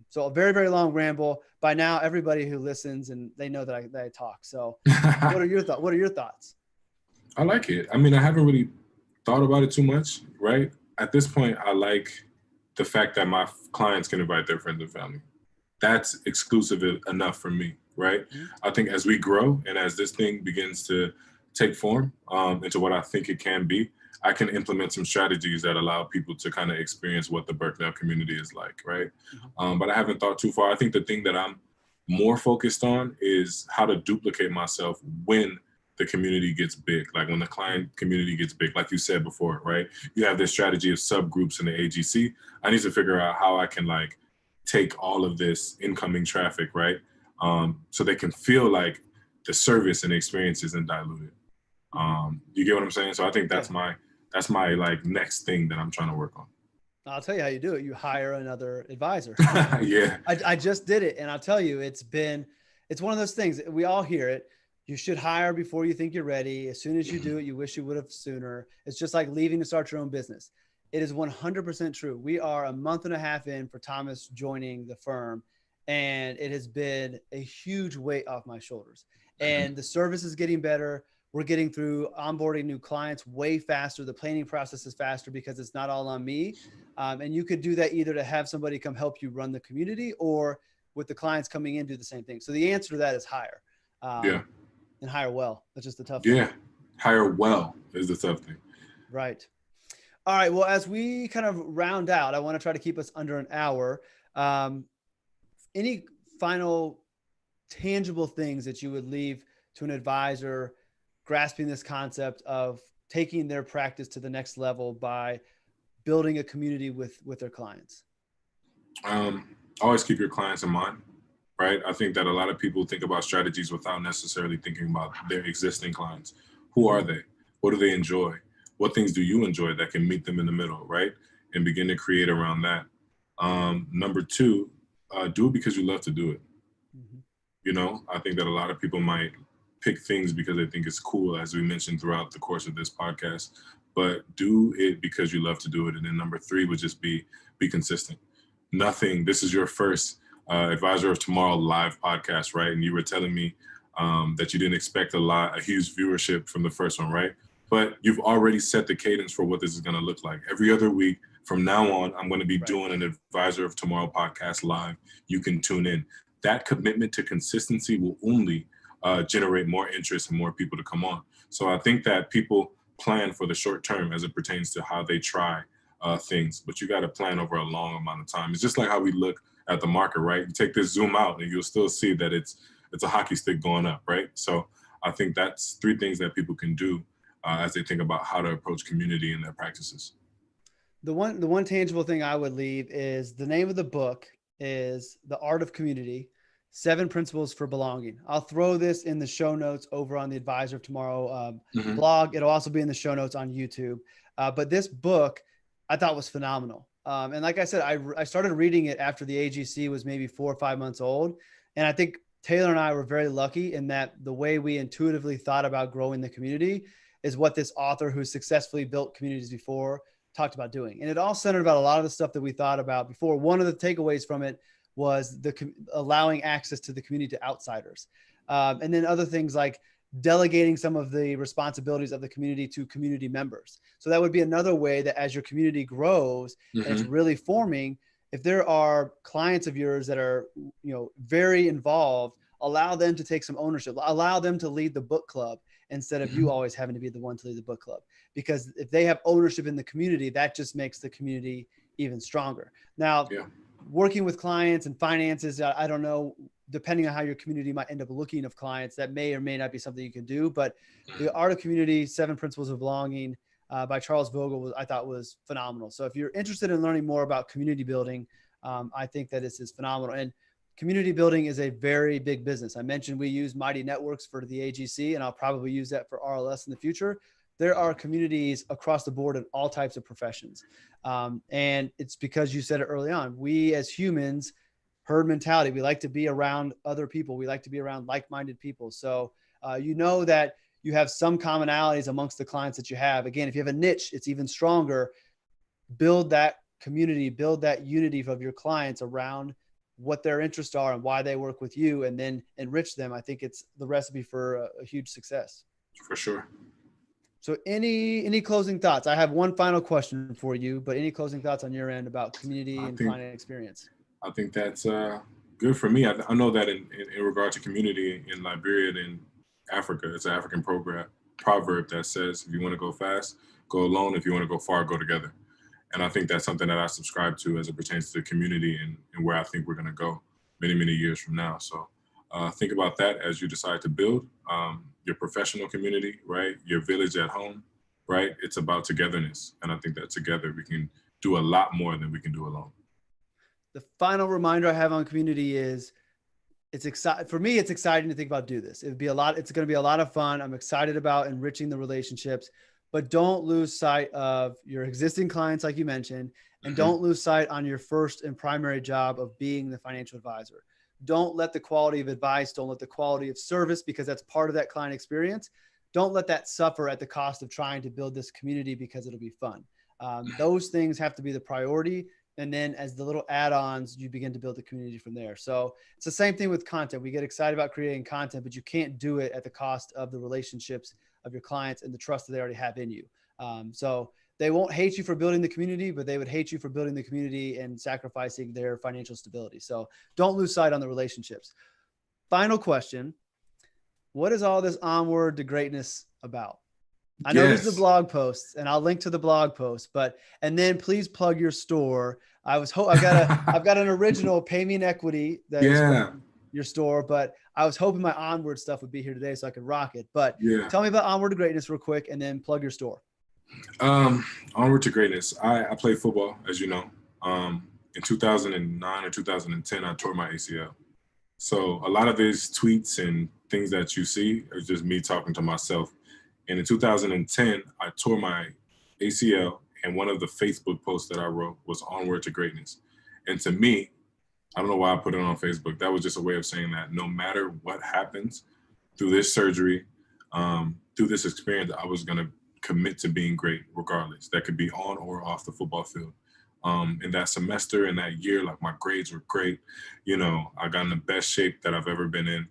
So a very, very long ramble. By now, everybody who listens, and they know that I talk. So what are your thoughts? What are your thoughts? I like it. I mean, I haven't really thought about it too much, right? At this point, I like the fact that my clients can invite their friends and family. that's exclusive enough for me, right? Mhm. I think as we grow and as this thing begins to take form into what I think it can be, I can implement some strategies that allow people to kind of experience what the Birkdale community is like, right? Mhm. But I haven't thought too far. I think the thing that I'm more focused on is how to duplicate myself when the community gets big, like when the client community gets big, like you said before, right? You have this strategy of subgroups in the AGC. I need to figure out how I can like take all of this incoming traffic, right? So they can feel like the service and the experience isn't diluted. You get what I'm saying? So I think Yeah. that's my like next thing that I'm trying to work on. I'll tell you how you do it. You hire another advisor. Yeah. I just did it. And I'll tell you, it's one of those things. We all hear it. You should hire before you think you're ready. As soon as you do it, you wish you would have sooner. It's just like leaving to start your own business. It is 100% true. We are a month and a half in for Thomas joining the firm, and it has been a huge weight off my shoulders. And the service is getting better. We're getting through onboarding new clients way faster. The planning process is faster because it's not all on me. And you could do that either to have somebody come help you run the community, or with the clients coming in, do the same thing. So the answer to that is hire, Yeah. and hire well. That's just the tough thing. Yeah. Hire well is the tough thing. Right. All right. Well, as we kind of round out, I want to try to keep us under an hour. Any final tangible things that you would leave to an advisor grasping this concept of taking their practice to the next level by building a community with their clients? Always keep your clients in mind, right? I think that a lot of people think about strategies without necessarily thinking about their existing clients. Who are they? What do they enjoy? What things do you enjoy that can meet them in the middle, right? And begin to create around that. Number two, do it because you love to do it. Mm-hmm. You know, I think that a lot of people might pick things because they think it's cool, as we mentioned throughout the course of this podcast, but do it because you love to do it. And then number three would just be consistent. Nothing, this is your first Advisor of Tomorrow live podcast, right? And you were telling me that you didn't expect a huge viewership from the first one, right? But you've already set the cadence for what this is going to look like. Every other week from now on, I'm going to be doing an Advisor of Tomorrow podcast live. You can tune in. That commitment to consistency will only generate more interest and more people to come on. So I think that people plan for the short term as it pertains to how they try things, but you got to plan over a long amount of time. It's just like how we look at the market, right? You take this zoom out and you'll still see that it's a hockey stick going up, right? So I think that's three things that people can do as they think about how to approach community in their practices. The one tangible thing I would leave is the name of the book is The Art of Community, 7 Principles for Belonging. I'll throw this in the show notes over on the Advisor of Tomorrow blog. It'll also be in the show notes on YouTube. But this book I thought was phenomenal. And like I said, I started reading it after the AGC was maybe 4 or 5 months old. And I think Taylor and I were very lucky in that the way we intuitively thought about growing the community is what this author who successfully built communities before talked about doing. And it all centered about a lot of the stuff that we thought about before. One of the takeaways from it was allowing access to the community to outsiders. And then other things like delegating some of the responsibilities of the community to community members. So that would be another way that as your community grows and it's really forming, if there are clients of yours that are, very involved, allow them to take some ownership, allow them to lead the book club instead of you always having to be the one to lead the book club. Because if they have ownership in the community, that just makes the community even stronger. Now, working with clients and finances, I don't know, depending on how your community might end up looking of clients, that may or may not be something you can do. But The Art of Community, 7 Principles of Belonging by Charles Vogel, I thought was phenomenal. So if you're interested in learning more about community building, I think that this is phenomenal. And community building is a very big business. I mentioned we use Mighty Networks for the AGC, and I'll probably use that for RLS in the future. There are communities across the board in all types of professions. And it's because you said it early on. We as humans, herd mentality, we like to be around other people. We like to be around like-minded people. So that you have some commonalities amongst the clients that you have. Again, if you have a niche, it's even stronger. Build that community, build that unity of your clients around what their interests are and why they work with you, and then enrich them. I think it's the recipe for a huge success. For sure. So any closing thoughts? I have one final question for you, but any closing thoughts on your end about community and client experience? I think that's Good for me. I know that in regard to community in Liberia and in Africa, it's an African proverb that says, if you want to go fast, go alone. If you want to go far, go together. And I think that's something that I subscribe to as it pertains to the community and where I think we're going to go many, many years from now. So think about that as you decide to build your professional community, right? Your village at home, right? It's about togetherness. And I think that together we can do a lot more than we can do alone. The final reminder I have on community is it's exciting for me. It's exciting to think about do this. It'd be a lot. It's going to be a lot of fun. I'm excited about enriching the relationships, but don't lose sight of your existing clients, like you mentioned, and don't lose sight on your first and primary job of being the financial advisor. Don't let the quality of advice, don't let the quality of service, because that's part of that client experience. Don't let that suffer at the cost of trying to build this community because it'll be fun. Those things have to be the priority. And then as the little add-ons, you begin to build the community from there. So it's the same thing with content. We get excited about creating content, but you can't do it at the cost of the relationships of your clients and the trust that they already have in you. So they won't hate you for building the community, but they would hate you for building the community and sacrificing their financial stability. So don't lose sight on the relationships. Final question. What is all this onward to greatness about? I know these are the blog posts, and I'll link to the blog post, and then please plug your store. I've got an original Pay Me in Equity that is from your store, but I was hoping my onward stuff would be here today so I could rock it. But tell me about onward to greatness real quick, and then plug your store. Onward to greatness. I played football, as you know. In 2009 or 2010, I tore my ACL. So a lot of these tweets and things that you see are just me talking to myself. And in 2010, I tore my ACL, and one of the Facebook posts that I wrote was onward to greatness. And to me, I don't know why I put it on Facebook. That was just a way of saying that no matter what happens through this surgery, through this experience, I was going to commit to being great regardless. That could be on or off the football field. In that semester, in that year, like my grades were great. You know, I got in the best shape that I've ever been in.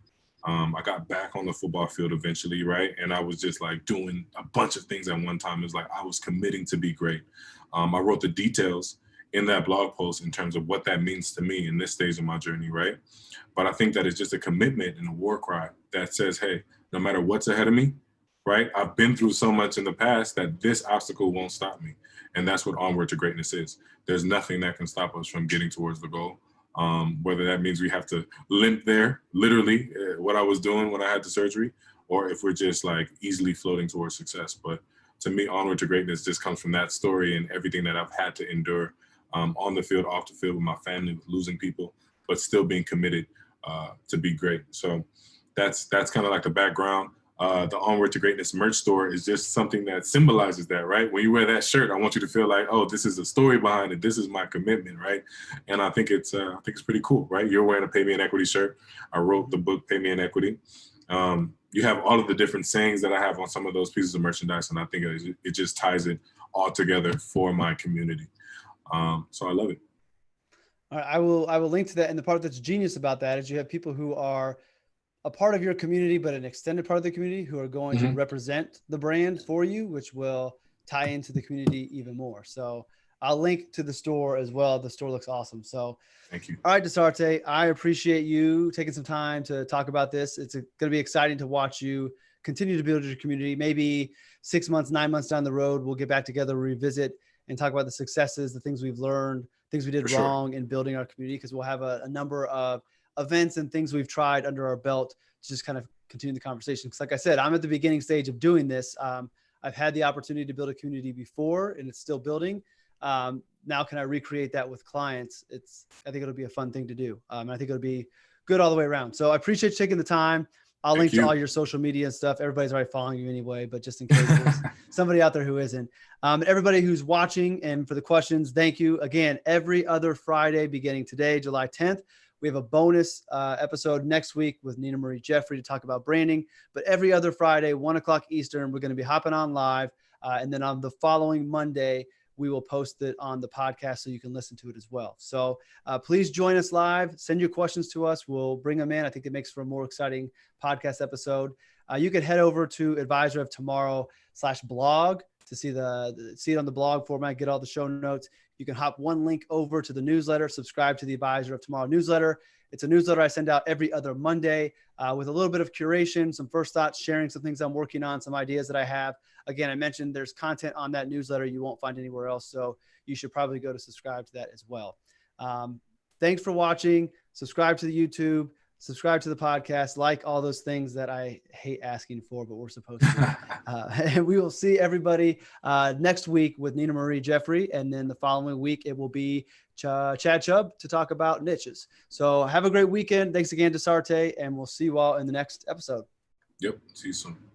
I got back on the football field eventually, right? And I was just like doing a bunch of things at one time. It was like I was committing to be great. I wrote the details in that blog post in terms of what that means to me in this stage of my journey, right? But I think that it's just a commitment and a war cry that says, hey, no matter what's ahead of me, right? I've been through so much in the past that this obstacle won't stop me. And that's what onward to greatness is. There's nothing that can stop us from getting towards the goal. Whether that means we have to limp there, literally, what I was doing when I had the surgery, or if we're just like easily floating towards success. But to me, onward to greatness just comes from that story and everything that I've had to endure on the field, off the field with my family, with losing people, but still being committed to be great. So that's kind of like the background. The Onward to Greatness merch store is just something that symbolizes that, right? When you wear that shirt, I want you to feel like, oh, this is a story behind it. This is my commitment, right? And I think it's pretty cool, right? You're wearing a Pay Me in Equity shirt. I wrote the book Pay Me in Equity. You have all of the different sayings that I have on some of those pieces of merchandise, and I think it just ties it all together for my community. So I love it. All right, I will link to that. And the part that's genius about that is you have people who are a part of your community, but an extended part of the community who are going to represent the brand for you, which will tie into the community even more. So I'll link to the store as well. The store looks awesome. So thank you. All right, Desarte, I appreciate you taking some time to talk about this. It's going to be exciting to watch you continue to build your community. Maybe 6 months, 9 months down the road, we'll get back together, revisit, and talk about the successes, the things we've learned, things we did wrong in building our community, because we'll have a number of events and things we've tried under our belt to just kind of continue the conversation. Because like I said, I'm at the beginning stage of doing this. I've had the opportunity to build a community before, and it's still building. Now can I recreate that with clients? I think it'll be a fun thing to do. I think it'll be good all the way around. So I appreciate you taking the time. I'll link to all your social media and stuff. Everybody's already following you anyway, but just in case there's somebody out there who isn't. Everybody who's watching and for the questions, thank you. Again, every other Friday beginning today, July 10th, we have a bonus episode next week with Nina Marie Jeffrey to talk about branding. But every other Friday, 1 o'clock Eastern, we're going to be hopping on live. And then on the following Monday, we will post it on the podcast so you can listen to it as well. So please join us live. Send your questions to us. We'll bring them in. I think it makes for a more exciting podcast episode. You can head over to advisoroftomorrow.blog to see it on the blog format, get all the show notes. You can hop one link over to the newsletter, subscribe to the Advisor of Tomorrow newsletter. It's a newsletter I send out every other Monday with a little bit of curation, some first thoughts, sharing some things I'm working on, some ideas that I have. Again, I mentioned there's content on that newsletter you won't find anywhere else. So you should probably go to subscribe to that as well. Thanks for watching. Subscribe to the YouTube, subscribe to the podcast, like all those things that I hate asking for, but we're supposed to. And we will see everybody next week with Nina Marie Jeffrey. And then the following week, it will be Chad Chubb to talk about niches. So have a great weekend. Thanks again to Sarte, and we'll see you all in the next episode. Yep. See you soon.